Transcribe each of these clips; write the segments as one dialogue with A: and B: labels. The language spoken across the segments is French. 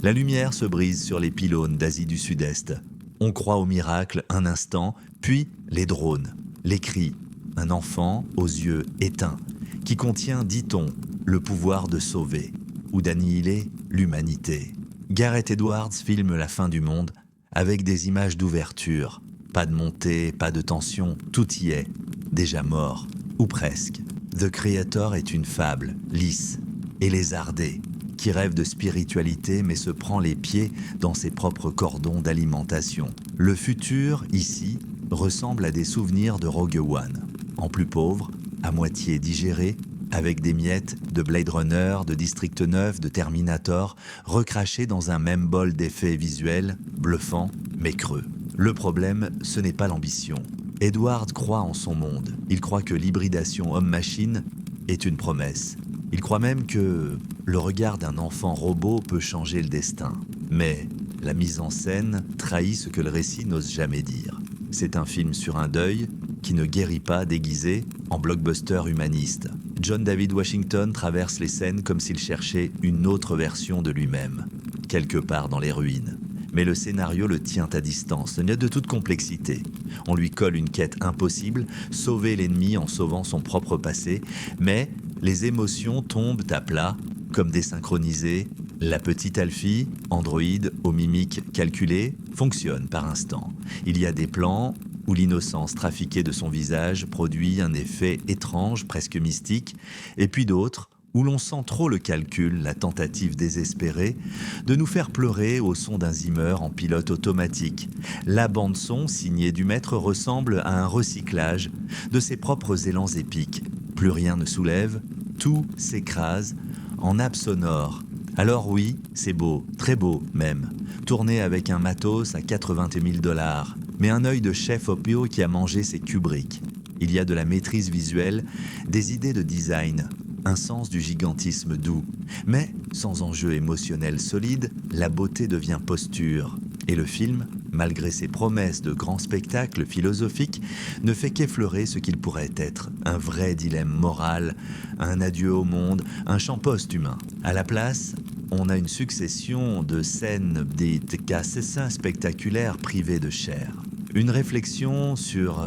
A: La lumière se brise sur les pylônes d'Asie du Sud-Est. On croit au miracle un instant, puis les drones, les cris, un enfant aux yeux éteints, qui contient, dit-on, le pouvoir de sauver ou d'annihiler l'humanité. Gareth Edwards filme la fin du monde avec des images d'ouverture. Pas de montée, pas de tension, tout y est, déjà mort, ou presque. The Creator est une fable, lisse et lézardée, qui rêve de spiritualité mais se prend les pieds dans ses propres cordons d'alimentation. Le futur, ici, ressemble à des souvenirs de Rogue One, en plus pauvre, à moitié digéré, avec des miettes de Blade Runner, de District 9, de Terminator, recrachés dans un même bol d'effets visuels, bluffants mais creux. Le problème, ce n'est pas l'ambition. Edward croit en son monde. Il croit que l'hybridation homme-machine est une promesse. Il croit même que le regard d'un enfant robot peut changer le destin. Mais la mise en scène trahit ce que le récit n'ose jamais dire. C'est un film sur un deuil qui ne guérit pas déguisé en blockbuster humaniste. John David Washington traverse les scènes comme s'il cherchait une autre version de lui-même, quelque part dans les ruines. Mais le scénario le tient à distance, il y a de toute complexité. On lui colle une quête impossible, sauver l'ennemi en sauvant son propre passé, mais les émotions tombent à plat, comme désynchronisées. La petite Alfie, androïde aux mimiques calculées, fonctionne par instant. Il y a des plans où l'innocence trafiquée de son visage produit un effet étrange, presque mystique, et puis d'autres où l'on sent trop le calcul, la tentative désespérée de nous faire pleurer au son d'un Zimmer en pilote automatique. La bande-son signée du maître ressemble à un recyclage de ses propres élans épiques. Plus rien ne soulève, tout s'écrase en nappe sonore. Alors oui, c'est beau, très beau même, tourné avec un matos à 80 000 $, mais un œil de chef opio qui a mangé ses Kubrick. Il y a de la maîtrise visuelle, des idées de design, un sens du gigantisme doux. Mais, sans enjeu émotionnel solide, la beauté devient posture. Et le film, malgré ses promesses de grand spectacle philosophique, ne fait qu'effleurer ce qu'il pourrait être. Un vrai dilemme moral, un adieu au monde, un chant post-humain. À la place, on a une succession de scènes dites qu'assassin spectaculaires privées de chair. Une réflexion sur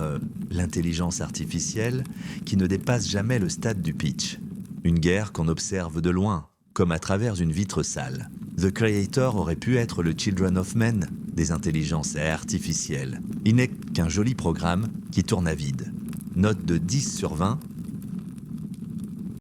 A: l'intelligence artificielle qui ne dépasse jamais le stade du pitch. Une guerre qu'on observe de loin, comme à travers une vitre sale. The Creator aurait pu être le Children of Men des intelligences artificielles. Il n'est qu'un joli programme qui tourne à vide. Note de 10 sur 20